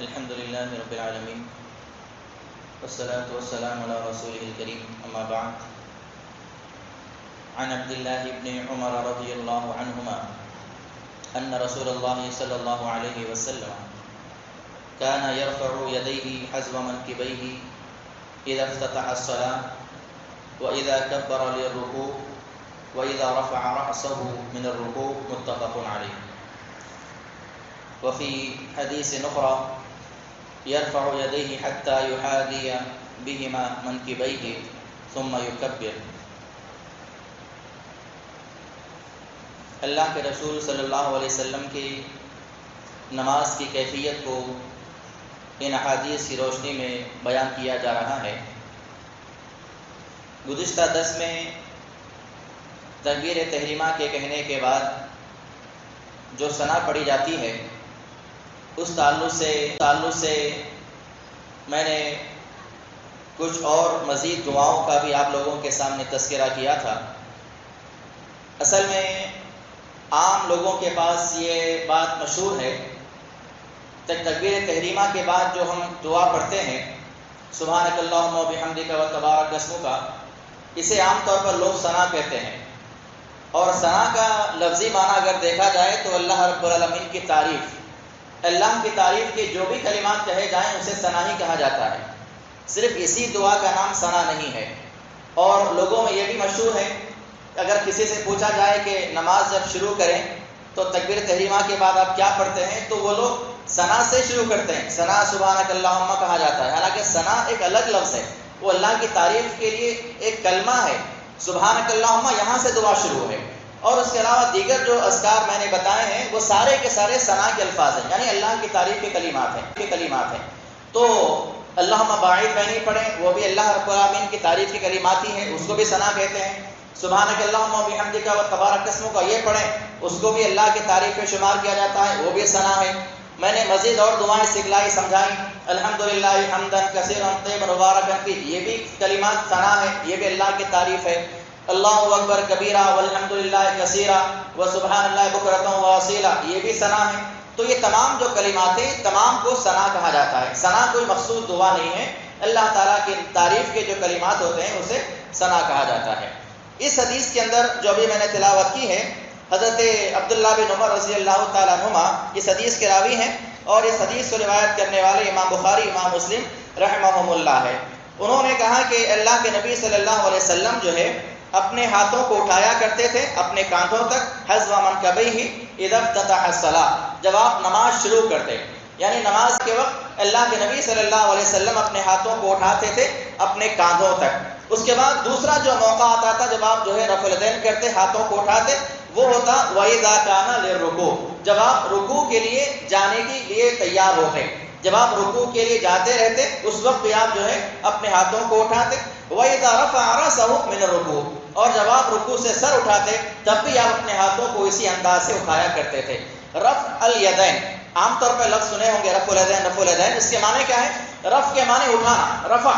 الحمد لله رب العالمين والصلاة والسلام على رسوله الكريم أما بعد عن عبد الله بن عمر رضي الله عنهما أن رسول الله صلى الله عليه وسلم كان يرفع يديه حذو منكبيه إذا افتتح الصلاة وإذا كبر للركوع وإذا رفع رأسه من الركوع متفق عليه. وفي حديث أخرى يرفع يديه حتى يحاذي بهما منكبيه ثم يكبر. اللہ کے رسول صلی اللہ علیہ وسلم کی نماز کی کیفیت کو ان احادیث کی روشنی میں بیان کیا جا رہا ہے. گزشتہ درس میں تکبیر تحریمہ کے کہنے کے بعد جو ثنا پڑھی جاتی ہے اس تعلق سے میں نے کچھ اور مزید دعاؤں کا بھی آپ لوگوں کے سامنے تذکرہ کیا تھا. اصل میں عام لوگوں کے پاس یہ بات مشہور ہے تکبیر تحریمہ کے بعد جو ہم دعا پڑھتے ہیں سبحانک اللہم و بحمدک و تبارک اسمک، اسے عام طور پر لوگ ثنا کہتے ہیں. اور ثنا کا لفظی معنی اگر دیکھا جائے تو اللہ رب العالمین کی تعریف، اللہ کی تعریف کے جو بھی کلمات کہے جائیں اسے ثنا ہی کہا جاتا ہے. صرف اسی دعا کا نام ثنا نہیں ہے. اور لوگوں میں یہ بھی مشہور ہے اگر کسی سے پوچھا جائے کہ نماز جب شروع کریں تو تکبیر تحریمہ کے بعد آپ کیا پڑھتے ہیں تو وہ لوگ ثنا سے شروع کرتے ہیں. ثنا سبحانک اللہم کہا جاتا ہے، حالانکہ ثنا ایک الگ لفظ ہے، وہ اللہ کی تعریف کے لیے ایک کلمہ ہے. سبحانک اللہم یہاں سے دعا شروع ہے. اور اس کے علاوہ دیگر جو اذکار میں نے بتائے ہیں وہ سارے کے سارے ثنا کے الفاظ ہیں، یعنی اللہ کی تعریف کے کلمات ہیں. تو اللہم باعث بینی پڑھیں، وہ بھی اللہ رب العالمین کی تعریف کی کلمات ہی ہیں، اس کو بھی ثنا کہتے ہیں. سبحانک اللہم و بحمدک و تبارک اسمک کا یہ پڑھیں، اس کو بھی اللہ کی تعریف میں شمار کیا جاتا ہے، وہ بھی ثنا ہے. میں نے مزید اور دعائیں سکھلائی سمجھائی، الحمدللہ حمدا کثیرا طیبا مبارکا فیہ، یہ بھی کلمات ثنا ہے، یہ بھی اللہ کی تعریف ہے. اللہ اکبر کبیرہ والحمدللہ کثیرہ وسبحان اللہ بکرۃ واصیلا، یہ بھی ثنا ہے. تو یہ تمام جو کلمات ہیں تمام کو ثنا کہا جاتا ہے. ثنا کوئی مخصوص دعا نہیں ہے، اللہ تعالیٰ کی تعریف کے جو کلمات ہوتے ہیں اسے ثنا کہا جاتا ہے. اس حدیث کے اندر جو ابھی میں نے تلاوت کی ہے، حضرت عبداللہ بن عمر رضی اللہ تعالیٰ عنہما اس حدیث کے راوی ہیں، اور اس حدیث کو روایت کرنے والے امام بخاری امام مسلم رحمہم اللہ ہے. انہوں نے کہا کہ اللہ کے نبی صلی اللہ علیہ وسلم جو ہے اپنے ہاتھوں کو اٹھایا کرتے تھے اپنے کاندھوں تک، حذو منکبیہ اذا افتتح الصلاۃ، جب آپ نماز شروع کرتے، یعنی نماز کے وقت اللہ کے نبی صلی اللہ علیہ وسلم اپنے ہاتھوں کو اٹھاتے تھے اپنے کاندھوں تک. اس کے بعد دوسرا جو موقع آتا تھا جب آپ جو ہے رفع الیدین کرتے، ہاتھوں کو اٹھاتے، وہ ہوتا وَإِذَا كَانَ لِلرُّكُوعِ، جب آپ رکوع کے لیے جانے کے لیے تیار ہوتے، جب آپ رکوع کے لیے جاتے رہتے اس وقت بھی آپ جو ہے اپنے ہاتھوں کو اٹھاتے. وَإِذَا رَفَعَ رَأْسَهُ مِنَ الرُّكُوعِ، اور جب آپ رکوع سے سر اٹھاتے تب بھی آپ اپنے ہاتھوں کو اسی انداز سے اٹھایا کرتے تھے. رفع الیدین، عام طور پر لفظ سنے ہوں گے رفع الیدین رفع الیدین، اس کے معنی کیا ہے؟ رفع کے معنی اٹھانا، رفع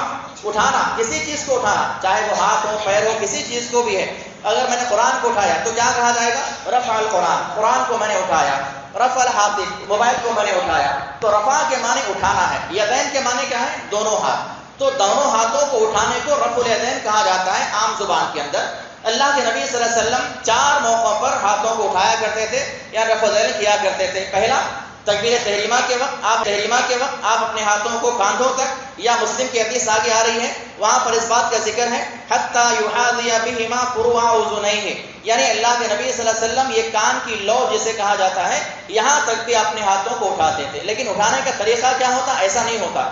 اٹھانا، کسی چیز کو اٹھانا، چاہے وہ ہاتھ ہو پیر ہو کسی چیز کو بھی ہے. اگر میں نے قرآن کو اٹھایا تو کیا کہا جائے گا؟ رفع القرآن، قرآن کو میں نے اٹھایا. رفع الہاتف، موبائل کو میں نے اٹھایا. تو رفع کے معنی اٹھانا ہے. یدین کے معنی کیا ہے؟ دونوں ہاتھ. تو دونوں ہاتھوں کو اٹھانے کو رفع الیدین کہا جاتا ہے عام زبان کے اندر. اللہ کے نبی صلی اللہ علیہ وسلم 4 موقعوں پر ہاتھوں کو اٹھایا کرتے تھے یا رفع الیدین کیا کرتے تھے. پہلا تکبیر تحریمہ کے وقت آپ اپنے ہاتھوں کو کاندھوں تک، یا مسلم کی حدیث آگے آ رہی ہے وہاں پر اس بات کا ذکر ہے حتی یحاذی بہما فروع اذنیہ، یعنی اللہ کے نبی صلی اللہ علیہ وسلم یہ کان کی لو جسے کہا جاتا ہے یہاں تک بھی اپنے ہاتھوں کو اٹھاتے تھے. لیکن اٹھانے کا طریقہ کیا ہوتا؟ ایسا نہیں ہوتا،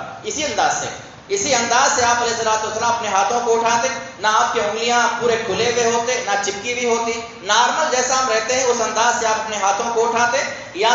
اسی انداز سے آپ علیہ الصلوۃ والسلام اپنے ہاتھوں کو اٹھاتے. نہ آپ کی انگلیاں پورے کھلے ہوئے ہوتے، نہ چپکی بھی ہوتی، نارمل جیسا ہم رہتے ہیں اس انداز سے آپ اپنے ہاتھوں کو اٹھاتے. یا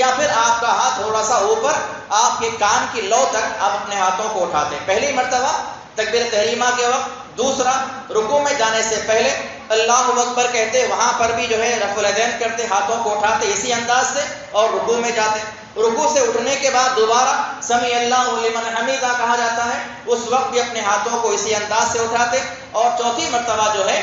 یا پھر آپ کا ہاتھ تھوڑا سا اوپر آپ کے کان کی لو تک آپ اپنے ہاتھوں کو اٹھاتے. پہلی مرتبہ تکبیر تحریمہ کے وقت. دوسرا رکوع میں جانے سے پہلے اللہ اکبر کہتے، وہاں پر بھی جو ہے رفع الیدین کرتے، ہاتھوں کو اٹھاتے اسی انداز سے، اور رکوع میں جاتے. رکوع سے اٹھنے کے بعد دوبارہ سمیع اللہ لمن حمیدہ کہا جاتا ہے، اس وقت بھی اپنے ہاتھوں کو اسی انداز سے اٹھاتے. اور چوتھی مرتبہ جو ہے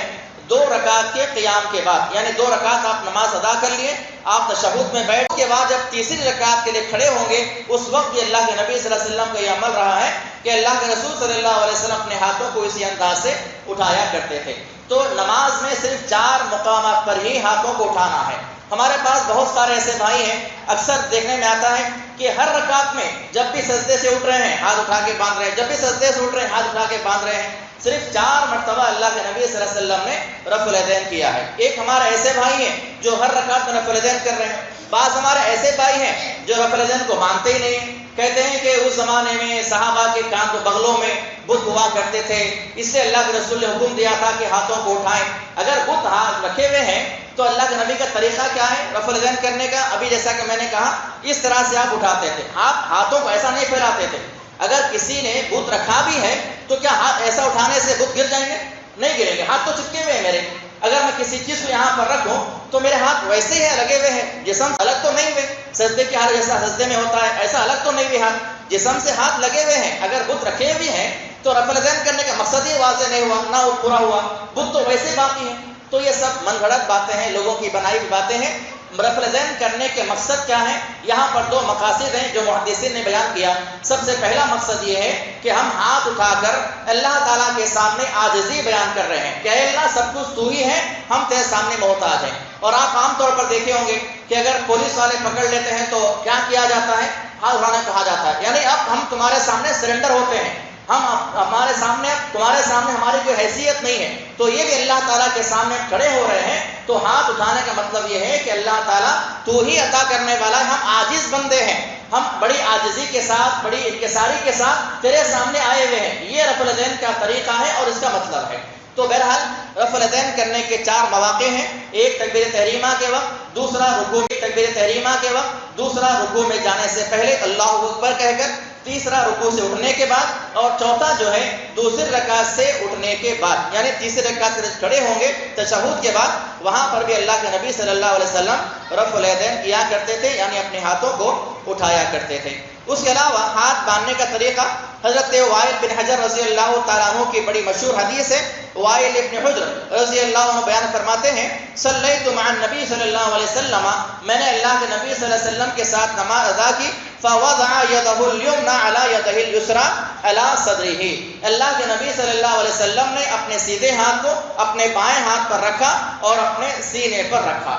2 رکعت کے قیام کے بعد، یعنی 2 رکعت آپ نماز ادا کر لیے، آپ تشہد میں بیٹھ کے بعد جب تیسری رکعت کے لیے کھڑے ہوں گے، اس وقت بھی اللہ کے نبی صلی اللہ علیہ وسلم کا یہ عمل رہا ہے کہ اللہ کے رسول صلی اللہ علیہ وسلم اپنے ہاتھوں کو اسی انداز سے اٹھایا کرتے تھے۔ تو نماز میں صرف 4 مقامات پر ہی ہاتھوں کو اٹھانا ہے۔ ہمارے پاس بہت سارے ایسے بھائی ہیں، اکثر دیکھنے میں آتا ہے کہ ہر رکعت میں جب بھی سجدے سے اٹھ رہے ہیں ہاتھ اٹھا کے باندھ رہے ہیں، جب بھی سجدے سے اٹھ رہے ہیں ہاتھ اٹھا کے باندھ رہے ہیں۔ صرف 4 مرتبہ اللہ کے نبی صلی اللہ علیہ وسلم نے رفع الیدین کیا ہے۔ ایک ہمارے ایسے بھائی ہیں جو ہر رکعت میں رفع الیدین کر رہے ہیں، بعض ہمارے ایسے بھائی ہیں جو رفع الیدین کو مانتے ہی نہیں، کہتے ہیں کہ اس زمانے میں صحابہ کے کان و بغلوں میں بت ہوا کرتے تھے، اس سے اللہ کے رسول نے حکم دیا تھا کہ ہاتھوں کو اٹھائیں۔ اگر بت ہاتھ رکھے ہوئے ہیں تو اللہ کے نبی کا طریقہ کیا ہے رفع الیدین کرنے کا؟ ابھی جیسا کہ میں نے کہا اس طرح سے آپ اٹھاتے تھے، آپ ہاتھوں کو ایسا نہیں پھیلاتے تھے۔ اگر کسی نے بت رکھا بھی ہے تو کیا ہاتھ ایسا اٹھانے سے بت گر جائیں گے؟ نہیں گریں گے، ہاتھ تو چپکے ہوئے ہیں میرے۔ اگر میں کسی چیز کو یہاں پر رکھوں تو میرے ہاتھ ویسے ہی لگے ہوئے ہیں، جسم الگ تو نہیں ہوئے، سجدے کی حالت جیسا سجدے میں ہوتا ہے ایسا الگ تو نہیں ہوئے، ہاتھ جسم سے ہاتھ لگے ہوئے ہیں۔ اگر بت رکھے ہوئے ہیں تو رفع الیدین کرنے کا مقصد ہی واضح نہیں ہوا، نہ وہ پورا ہوا، بت تو ویسے باقی ہیں۔ تو یہ سب من گھڑت باتیں ہیں، لوگوں کی بنائی ہوئی باتیں ہیں۔ رفع الیدین کرنے کے مقصد کیا ہے؟ یہاں پر 2 مقاصد ہیں جو محدثین نے بیان کیا۔ سب سے پہلا مقصد یہ ہے کہ ہم ہاتھ اٹھا کر اللہ تعالیٰ کے سامنے عاجزی بیان کر رہے ہیں کہ اے اللہ سب کچھ تو ہی ہے، ہم تیرے سامنے محتاج ہیں۔ اور آپ عام طور پر دیکھے ہوں گے کہ اگر پولیس والے پکڑ لیتے ہیں تو کیا کیا جاتا ہے؟ ہاتھ اٹھانے کہا جاتا ہے، یعنی اب ہم تمہارے سامنے سرنڈر ہوتے ہیں، ہم ہمارے سامنے تمہارے سامنے ہماری کوئی حیثیت نہیں ہے۔ تو یہ بھی اللہ تعالیٰ کے سامنے کھڑے ہو رہے ہیں تو ہاتھ اٹھانے کا مطلب یہ ہے کہ اللہ تعالیٰ تو ہی عطا کرنے والا ہے، ہم عاجز بندے ہیں، ہم بڑی عاجزی کے ساتھ بڑی انکساری کے ساتھ تیرے سامنے آئے ہوئے ہیں۔ یہ رفع الیدین کا طریقہ ہے اور اس کا مطلب ہے۔ تو بہرحال رفع الیدین کرنے کے 4 مواقع ہیں، ایک تکبیر تحریمہ کے وقت، دوسرا رکوع میں تکبیر تحریمہ کے وقت، دوسرا رکوع میں جانے سے پہلے اللہ اکبر کہہ کر، تیسرا رکوع سے اٹھنے کے بعد، اور چوتھا جو ہے دوسری رکعت سے اٹھنے کے بعد، یعنی تیسری رکعت سے کھڑے ہوں گے تشہد کے بعد، وہاں پر بھی اللہ کے نبی صلی اللہ علیہ وسلم رفع الیدین کیا کرتے تھے، یعنی اپنے ہاتھوں کو اٹھایا کرتے تھے۔ اس کے علاوہ ہاتھ باندھنے کا طریقہ حضرت وائل بن حجر رضی اللہ تعالیٰ عنہ کی بڑی مشہور حدیث ہے۔ وائل بن حجر رضی اللہ عنہ بیان فرماتے ہیں صلیت مع النبی صلی اللہ علیہ وسلم، میں نے اللہ کے نبی صلی اللہ علیہ وسلم کے ساتھ نماز ادا کی، فوضع يده اليمنى على يده اليسرى على صدره، اللہ کے نبی صلی اللہ علیہ وسلم نے اپنے سیدھے ہاتھ کو اپنے بائیں ہاتھ پر رکھا اور اپنے سینے پر رکھا۔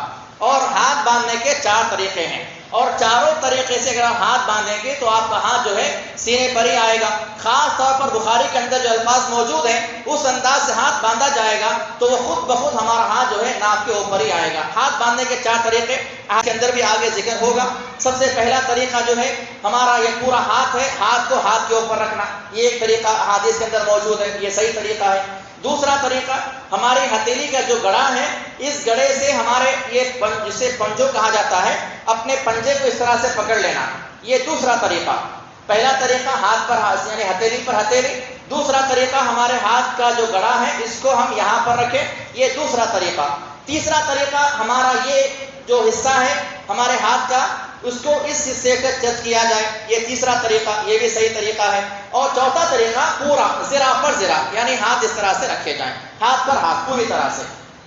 اور ہاتھ باندھنے کے 4 طریقے ہیں، اور چاروں طریقے سے اگر آپ ہاتھ باندھیں گے تو آپ کا ہاتھ جو ہے سینے پر ہی آئے گا۔ خاص طور پر بخاری کے اندر جو الفاظ موجود ہیں اس انداز سے ہاتھ باندھا جائے گا تو وہ خود بخود ہمارا ہاتھ جو ہے ناک کے اوپر ہی آئے گا۔ ہاتھ باندھنے کے 4 طریقے ہاتھ کے اندر بھی آگے ذکر ہوگا۔ سب سے پہلا طریقہ جو ہے ہمارا یہ پورا ہاتھ ہے، ہاتھ کو ہاتھ کے اوپر رکھنا، یہ ایک طریقہ حدیث کے اندر موجود ہے، یہ صحیح طریقہ ہے۔ دوسرا طریقہ ہماری ہتھیلی کا جو گڑا ہے، اس گڑے سے ہمارے یہ جسے پنجو کہا جاتا ہے، اپنے پنجے کو اس طرح سے پکڑ لینا، یہ دوسرا طریقہ۔ پہلا طریقہ ہاتھ پر ہاتھ یعنی ہتھیلی پر ہتھیلی، دوسرا طریقہ ہمارے ہاتھ کا جو گڑا ہے اس کو ہم یہاں پر رکھیں، یہ دوسرا طریقہ۔ تیسرا طریقہ ہمارا یہ جو حصہ ہے ہمارے ہاتھ کا، اس کو اس حصے کا ٹچ کیا جائے، یہ تیسرا طریقہ، یہ بھی صحیح طریقہ ہے۔ اور چوتھا طریقہ پورا زرا پر زرا، یعنی ہاتھ اس طرح سے رکھے جائیں، ہاتھ پر ہاتھ پوری طرح سے،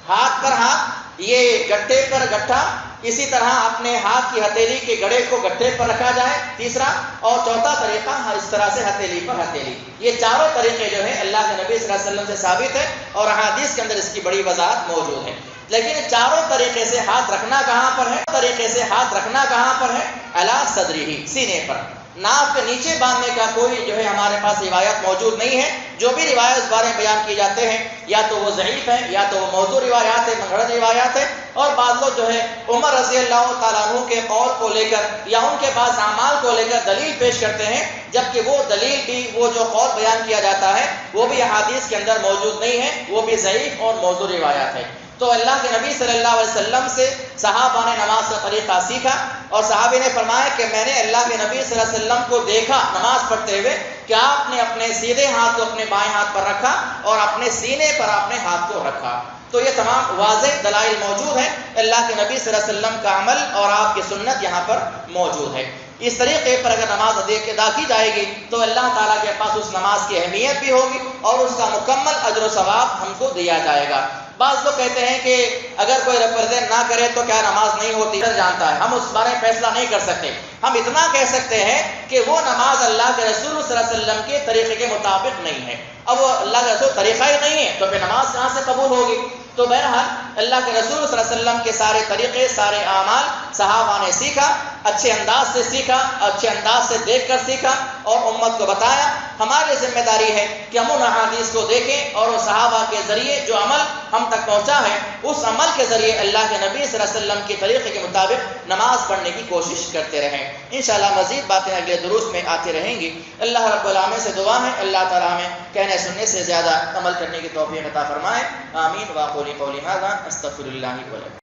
ہاتھ پر ہاتھ، یہ گٹھے پر گٹھا، اسی طرح اپنے ہاتھ کی ہتھیلی کے گڑے کو گٹھے پر رکھا جائے، تیسرا۔ اور چوتھا طریقہ اس طرح سے ہتھیلی پر ہتھیلی۔ یہ چاروں طریقے جو ہیں اللہ کے نبی صلی اللہ علیہ وسلم سے ثابت ہے اور احادیث کے اندر اس کی بڑی وضاحت موجود ہے۔ لیکن چاروں طریقے سے ہاتھ رکھنا کہاں پر ہے؟ طریقے سے ہاتھ رکھنا کہاں پر ہے؟ علی صدرہ، سینے پر۔ ناف کے نیچے باندھنے کا کوئی جو ہے ہمارے پاس روایت موجود نہیں ہے۔ جو بھی روایت اس بارے میں بیان کی جاتے ہیں یا تو وہ ضعیف ہیں یا تو وہ موضوع روایات ہیں، منگڑت روایات ہیں، اور بعض لوگ جو ہے عمر رضی اللہ تعالیٰ عنہ کے قول کو لے کر یا ان کے بعض اعمال کو لے کر دلیل پیش کرتے ہیں، جبکہ وہ دلیل بھی، وہ جو قول بیان کیا جاتا ہے وہ بھی احادیث کے اندر موجود نہیں ہے، وہ بھی ضعیف اور موضوع روایات ہے۔ تو اللہ کے نبی صلی اللہ علیہ وسلم سے صحابہ نے نماز کا طریقہ سیکھا، اور صحابہ نے فرمایا کہ میں نے اللہ کے نبی صلی اللہ علیہ وسلم کو دیکھا نماز پڑھتے ہوئے کہ آپ نے اپنے سیدھے ہاتھ کو اپنے بائیں ہاتھ پر رکھا اور اپنے سینے پر اپنے ہاتھ کو رکھا۔ تو یہ تمام واضح دلائل موجود ہیں، اللہ کے نبی صلی اللہ علیہ وسلم کا عمل اور آپ کی سنت یہاں پر موجود ہے۔ اس طریقے پر اگر نماز ادا کی جائے گی تو اللہ تعالیٰ کے پاس اس نماز کی اہمیت بھی ہوگی اور اس کا مکمل اجر و ثواب ہم کو دیا جائے گا۔ بعض لوگ کہتے ہیں کہ اگر کوئی پردے نہ کرے تو کیا نماز نہیں ہوتی؟ جانتا ہے، ہم اس بارے میں فیصلہ نہیں کر سکتے. ہم اتنا کہہ سکتے ہیں کہ وہ نماز اللہ کے رسول صلی اللہ علیہ وسلم کے طریقے کے مطابق نہیں ہے. اب وہ اللہ کا رسول طریقہ ہی نہیں ہے تو پھر نماز کہاں سے قبول ہوگی؟ تو بہرحال اللہ کے رسول صلی اللہ علیہ وسلم کے سارے طریقے، سارے اعمال صحابہ نے سیکھا، اچھے انداز سے سیکھا، اچھے انداز سے دیکھ کر سیکھا اور امت کو بتایا. ہماری ذمہ داری ہے کہ ہم ان احادیث کو دیکھیں اور اس صحابہ کے ذریعے جو عمل ہم تک پہنچا ہے اس عمل کے ذریعے اللہ کے نبی صلی اللہ علیہ وسلم کے طریقے کے مطابق نماز پڑھنے کی کوشش کرتے رہیں. انشاءاللہ مزید باتیں اگلے دروس میں آتی رہیں گی. اللہ رب العالمین سے دعا ہے اللہ تعالیٰ ہمیں کہنے سننے سے زیادہ عمل کرنے کی توفیق عطا فرمائے. آمین. واقولی قولی ھذا استغفر اللہ ولکم.